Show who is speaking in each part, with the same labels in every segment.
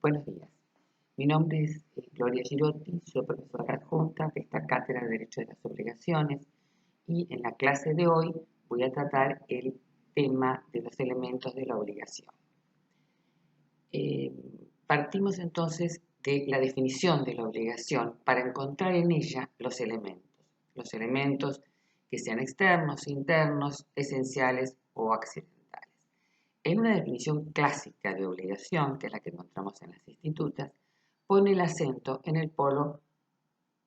Speaker 1: Buenos días. Mi nombre es Gloria Girotti, soy profesora adjunta de esta cátedra de Derecho de las Obligaciones y en la clase de hoy voy a tratar el tema de los elementos de la obligación. Partimos entonces de la definición de la obligación para encontrar en ella los elementos que sean externos, internos, esenciales o accidentales. En una definición clásica de obligación, que es la que encontramos en las institutas, pone el acento en el polo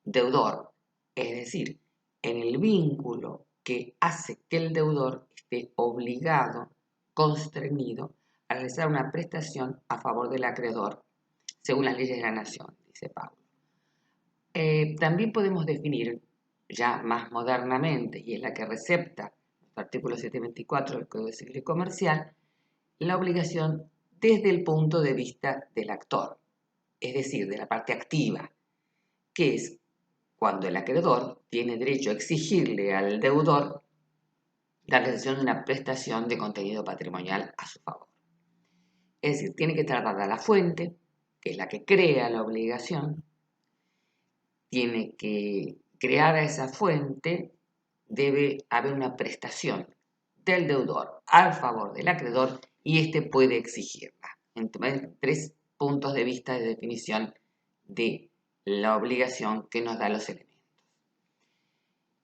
Speaker 1: deudor, es decir, en el vínculo que hace que el deudor esté obligado, constreñido, a realizar una prestación a favor del acreedor, según las leyes de la nación, dice Pablo. También podemos definir, ya más modernamente, y es la que recepta el artículo 724 del Código Civil y Comercial, la obligación desde el punto de vista del actor, es decir, de la parte activa, que es cuando el acreedor tiene derecho a exigirle al deudor la realización de una prestación de contenido patrimonial a su favor. Es decir, tiene que estar dada la fuente, que es la que crea la obligación, tiene que crear esa fuente, debe haber una prestación del deudor al favor del acreedor y éste puede exigirla. Entonces, 3 puntos de vista de definición de la obligación que nos da los elementos.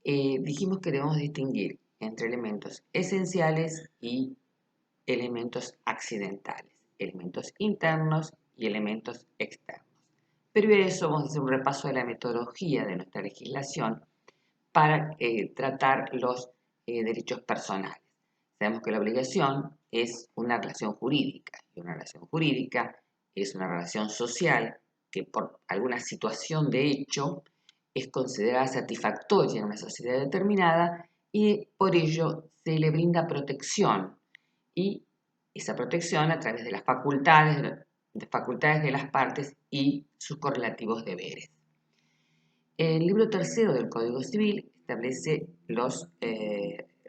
Speaker 1: Dijimos que debemos distinguir entre elementos esenciales y elementos accidentales, elementos internos y elementos externos. Previo a eso vamos a hacer un repaso de la metodología de nuestra legislación para tratar los derechos personales. Sabemos que la obligación es una relación jurídica y una relación jurídica es una relación social que por alguna situación de hecho es considerada satisfactoria en una sociedad determinada y por ello se le brinda protección y esa protección a través de las facultades de las partes y sus correlativos deberes. El libro tercero del Código Civil establece las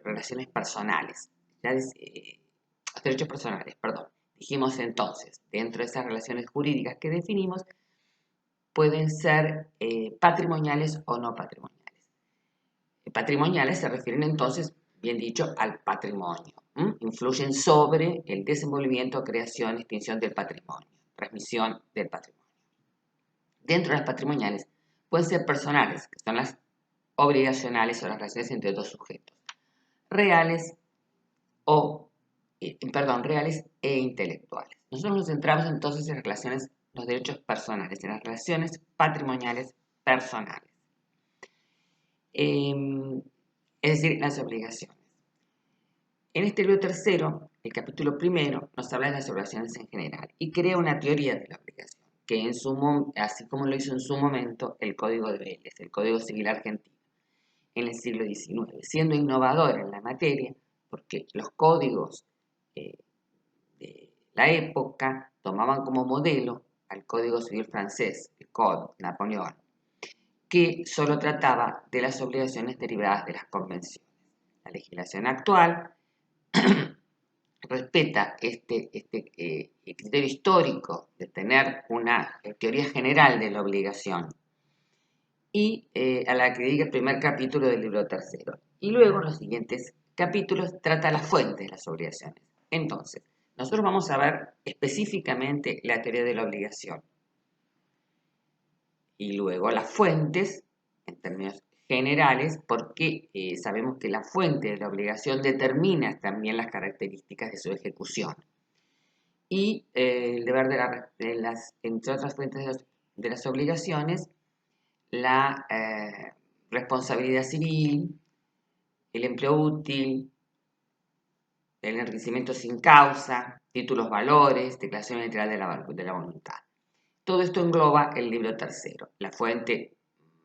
Speaker 1: relaciones personales, los derechos personales, perdón. Dijimos entonces, dentro de esas relaciones jurídicas que definimos, pueden ser patrimoniales o no patrimoniales. Patrimoniales se refieren entonces, bien dicho, al patrimonio. Influyen sobre el desenvolvimiento, creación, extinción del patrimonio, transmisión del patrimonio. Dentro de las patrimoniales pueden ser personales, que son las obligacionales o las relaciones entre dos sujetos, reales e intelectuales. Nosotros nos centramos entonces en relaciones, los derechos personales, en las relaciones patrimoniales personales. Es decir, las obligaciones. En este libro tercero, el capítulo primero, nos habla de las obligaciones en general y crea una teoría de la obligación, que así como lo hizo en su momento el Código de Vélez, el Código Civil argentino, en el siglo XIX, siendo innovador en la materia, porque los códigos de la época tomaban como modelo al Código Civil francés, el Code Napoleón, que solo trataba de las obligaciones derivadas de las convenciones. La legislación actual respeta este criterio histórico de tener una teoría general de la obligación y a la que dedica el primer capítulo del libro tercero. Y luego en los siguientes capítulos trata las fuentes de las obligaciones. Entonces, nosotros vamos a ver específicamente la teoría de la obligación y luego las fuentes en términos generales, porque sabemos que la fuente de la obligación determina también las características de su ejecución. Y el deber entre otras fuentes de las obligaciones, la responsabilidad civil, el empleo útil, el enriquecimiento sin causa, títulos valores, declaración literal de la voluntad. Todo esto engloba el libro tercero. La fuente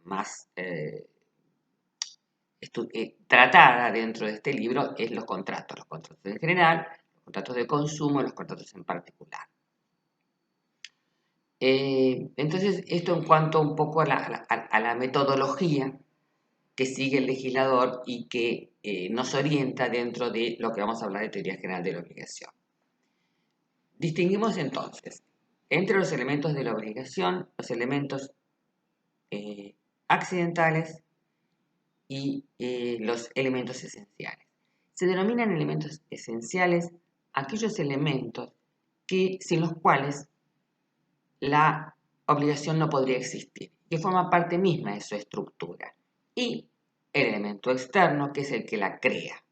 Speaker 1: más tratada dentro de este libro es los contratos en general, los contratos de consumo, los contratos en particular. Entonces, esto en cuanto un poco a la metodología que sigue el legislador y que nos orienta dentro de lo que vamos a hablar de teoría general de la obligación. Distinguimos entonces entre los elementos de la obligación, los elementos accidentales y los elementos esenciales. Se denominan elementos esenciales aquellos elementos sin los cuales la obligación no podría existir, que forma parte misma de su estructura. Y el elemento externo, que es el que la crea.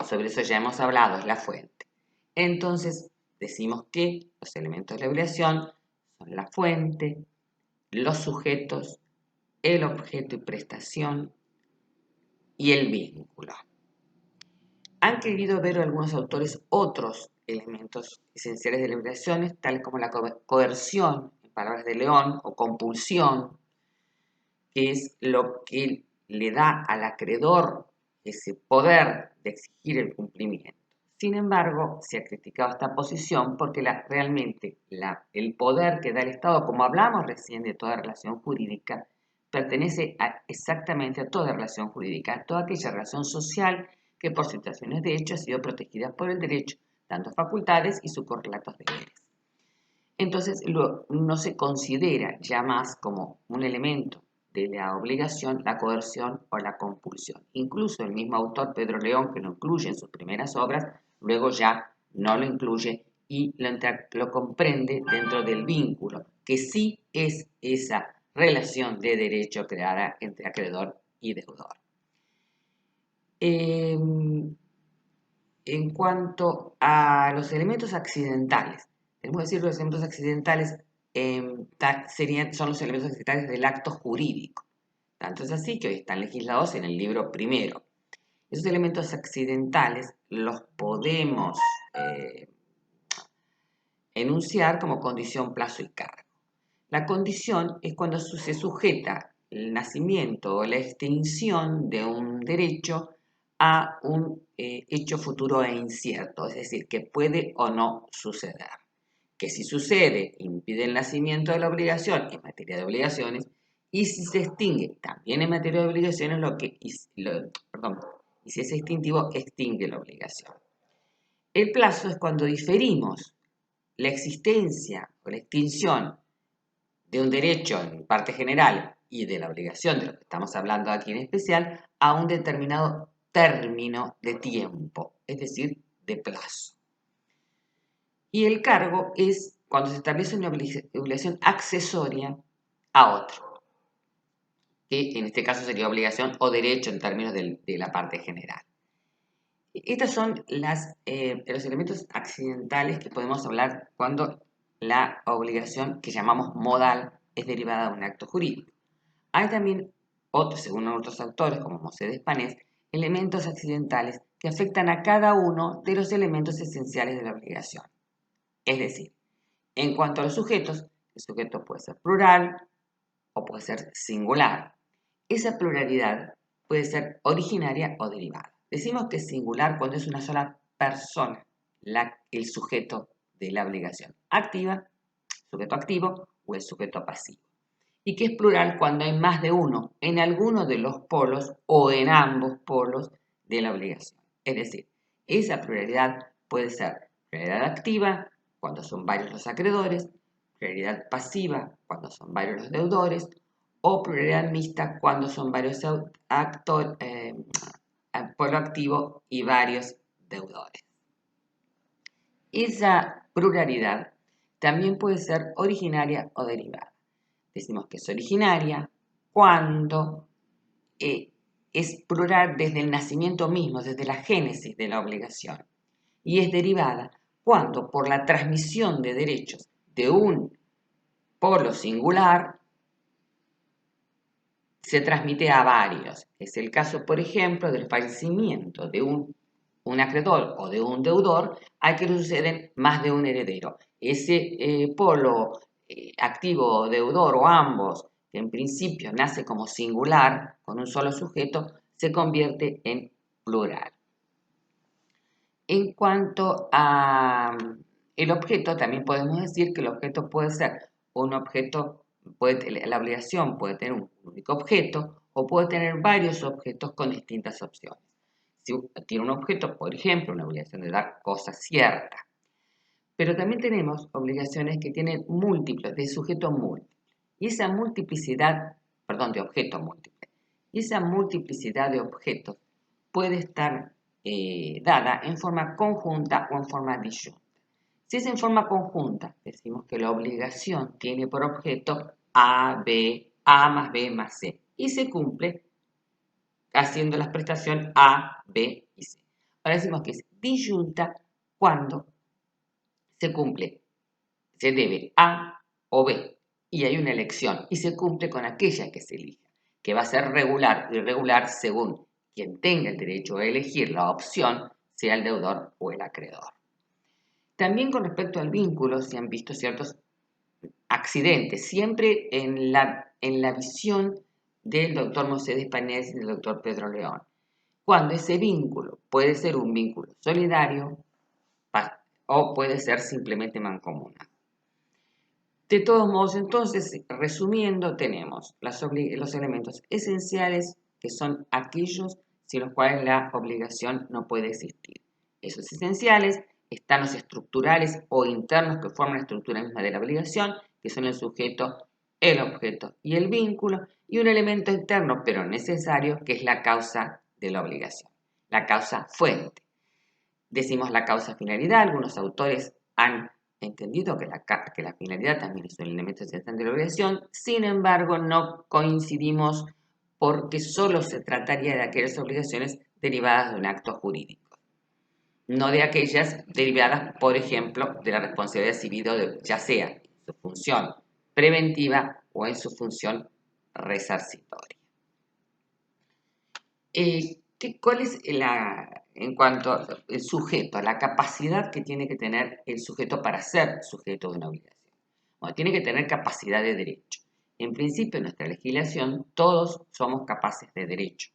Speaker 1: Sobre eso ya hemos hablado, es la fuente. Entonces, decimos que los elementos de la obligación son la fuente, los sujetos, el objeto y prestación y el vínculo. Han querido ver algunos autores otros elementos esenciales de la obligación, tales como la coerción, en palabras de León, o compulsión, que es lo que le da al acreedor ese poder de exigir el cumplimiento. Sin embargo, se ha criticado esta posición porque realmente el poder que da el Estado, como hablamos recién de toda relación jurídica, pertenece exactamente a toda relación jurídica, a toda aquella relación social que por situaciones de hecho ha sido protegida por el derecho, dando facultades y sus correlatos deberes. Entonces, no se considera ya más como un elemento de la obligación, la coerción o la compulsión. Incluso el mismo autor, Pedro León, que lo incluye en sus primeras obras, luego ya no lo incluye y lo comprende dentro del vínculo, que sí es esa relación de derecho creada entre acreedor y deudor. En cuanto a los elementos accidentales, tenemos que decir que los elementos accidentales son los elementos accidentales del acto jurídico. Tanto es así que hoy están legislados en el libro primero. Esos elementos accidentales los podemos enunciar como condición, plazo y cargo. La condición es cuando se sujeta el nacimiento o la extinción de un derecho a un hecho futuro e incierto, es decir, que puede o no suceder. Que si sucede, impide el nacimiento de la obligación en materia de obligaciones, y si se extingue también en materia de obligaciones, y si es extintivo, extingue la obligación. El plazo es cuando diferimos la existencia o la extinción de un derecho en parte general y de la obligación de lo que estamos hablando aquí en especial a un determinado término de tiempo, es decir, de plazo. Y el cargo es cuando se establece una obligación accesoria a otro, que en este caso sería obligación o derecho en términos de la parte general. Estos son los elementos accidentales que podemos hablar cuando la obligación que llamamos modal es derivada de un acto jurídico. Hay también según otros autores, como Mosé de Espanés, elementos accidentales que afectan a cada uno de los elementos esenciales de la obligación. Es decir, en cuanto a los sujetos, el sujeto puede ser plural o puede ser singular. Esa pluralidad puede ser originaria o derivada. Decimos que es singular cuando es una sola persona el sujeto de la obligación activa, sujeto activo o el sujeto pasivo. Y que es plural cuando hay más de uno en alguno de los polos o en ambos polos de la obligación. Es decir, esa pluralidad puede ser pluralidad activa cuando son varios los acreedores, pluralidad pasiva cuando son varios los deudores, o pluralidad mixta cuando son varios polo activo y varios deudores. Esa pluralidad también puede ser originaria o derivada. Decimos que es originaria cuando es plural desde el nacimiento mismo, desde la génesis de la obligación. Y es derivada cuando por la transmisión de derechos de un polo singular se transmite a varios. Es el caso, por ejemplo, del fallecimiento de un acreedor o de un deudor, al que le suceden más de un heredero. Ese polo activo, deudor o ambos, que en principio nace como singular, con un solo sujeto, se convierte en plural. En cuanto a el objeto, también podemos decir que el objeto puede ser un objeto, la obligación puede tener un único objeto o puede tener varios objetos con distintas opciones. Si tiene un objeto, por ejemplo, una obligación de dar cosa cierta, Pero también tenemos obligaciones que tienen múltiplos, de sujeto múltiple. Y esa multiplicidad, perdón, de objetos múltiples. Y esa multiplicidad de objetos puede estar dada en forma conjunta o en forma disyunta. Si es en forma conjunta, decimos que la obligación tiene por objeto A más B más C. Y se cumple haciendo la prestación A, B y C. Ahora decimos que es disyunta cuando se cumple, se debe A o B y hay una elección y se cumple con aquella que se elija, que va a ser regular o irregular según quien tenga el derecho a elegir la opción, sea el deudor o el acreedor. También con respecto al vínculo se han visto ciertos accidentes, siempre en la visión del doctor Mercedes Panés y del doctor Pedro León, cuando ese vínculo puede ser un vínculo solidario o puede ser simplemente mancomunado. De todos modos, entonces, resumiendo, tenemos los elementos esenciales, que son aquellos sin los cuales la obligación no puede existir. Esos esenciales están los estructurales o internos que forman la estructura misma de la obligación, que son el sujeto, el objeto y el vínculo, y un elemento externo, pero necesario, que es la causa de la obligación, la causa fuente. Decimos la causa finalidad, algunos autores han entendido que la finalidad también es un elemento esencial de la obligación, sin embargo no coincidimos porque solo se trataría de aquellas obligaciones derivadas de un acto jurídico, no de aquellas derivadas, por ejemplo, de la responsabilidad civil, ya sea en su función preventiva o en su función resarcitoria. ¿Cuál es en cuanto al sujeto, la capacidad que tiene que tener el sujeto para ser sujeto de una obligación? Bueno, tiene que tener capacidad de derecho. En principio, en nuestra legislación, todos somos capaces de derecho,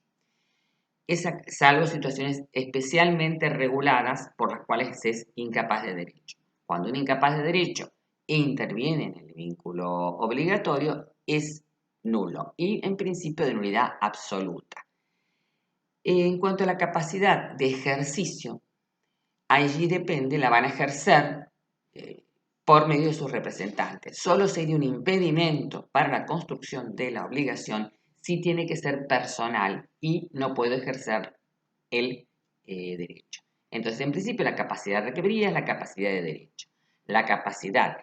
Speaker 1: salvo situaciones especialmente reguladas por las cuales se es incapaz de derecho. Cuando un incapaz de derecho interviene en el vínculo obligatorio, es nulo y en principio de nulidad absoluta. En cuanto a la capacidad de ejercicio, allí depende, la van a ejercer por medio de sus representantes. Solo sería un impedimento para la construcción de la obligación si tiene que ser personal y no puede ejercer el derecho. Entonces, en principio, la capacidad requerida es la capacidad de derecho. La capacidad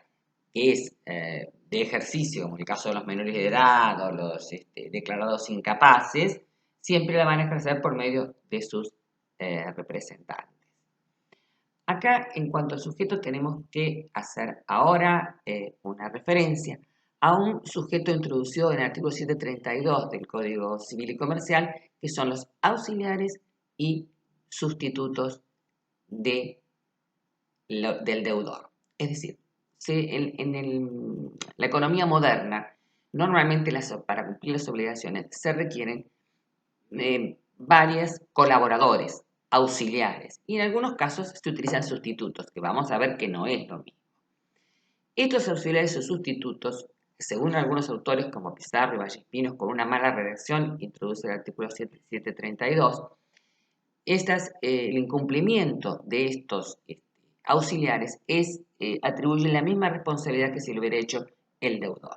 Speaker 1: que es de ejercicio, como en el caso de los menores de edad o los declarados incapaces, siempre la van a ejercer por medio de sus representantes. Acá, en cuanto al sujeto, tenemos que hacer ahora una referencia a un sujeto introducido en el artículo 732 del Código Civil y Comercial, que son los auxiliares y sustitutos del deudor. Es decir, en la economía moderna, normalmente para cumplir las obligaciones se requieren varios colaboradores, auxiliares, y en algunos casos se utilizan sustitutos, que vamos a ver que no es lo mismo. Estos auxiliares o sustitutos, según algunos autores como Pizarro y Vallespinos, con una mala redacción, introduce el artículo 732, el incumplimiento de estos auxiliares atribuye la misma responsabilidad que si lo hubiera hecho el deudor.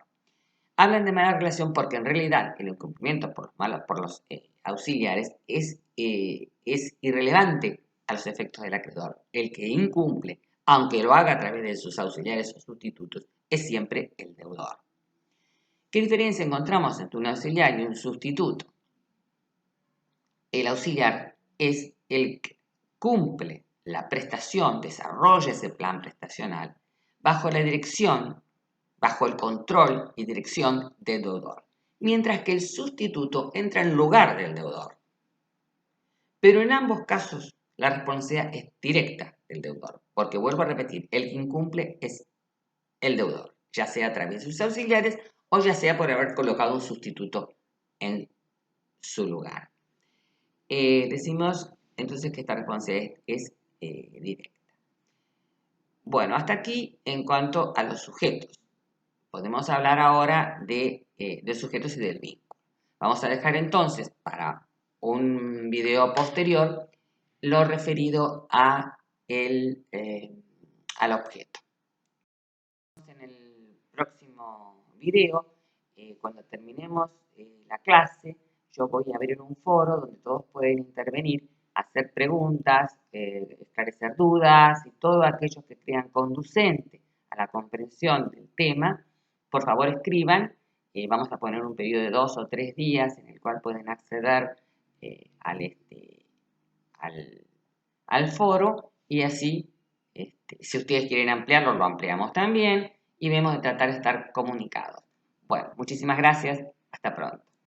Speaker 1: Hablan de mala relación porque en realidad el incumplimiento por los auxiliares es irrelevante a los efectos del acreedor. El que incumple, aunque lo haga a través de sus auxiliares o sustitutos, es siempre el deudor. ¿Qué diferencia encontramos entre un auxiliar y un sustituto? El auxiliar es el que cumple la prestación, desarrolla ese plan prestacional bajo la dirección, bajo el control y dirección del deudor, mientras que el sustituto entra en lugar del deudor. Pero en ambos casos la responsabilidad es directa del deudor, porque vuelvo a repetir, el que incumple es el deudor, ya sea a través de sus auxiliares o ya sea por haber colocado un sustituto en su lugar. Decimos entonces que esta responsabilidad es directa. Bueno, hasta aquí en cuanto a los sujetos. Podemos hablar ahora de sujetos y del vínculo. Vamos a dejar entonces para un video posterior lo referido a al objeto. En el próximo video, cuando terminemos la clase, yo voy a abrir un foro donde todos pueden intervenir, hacer preguntas, esclarecer dudas y todo aquello que crean conducente a la comprensión del tema. Por favor, escriban. Vamos a poner un periodo de 2 o 3 días en el cual pueden acceder al foro y así, si ustedes quieren ampliarlo, lo ampliamos también y vemos de tratar de estar comunicados. Bueno, muchísimas gracias. Hasta pronto.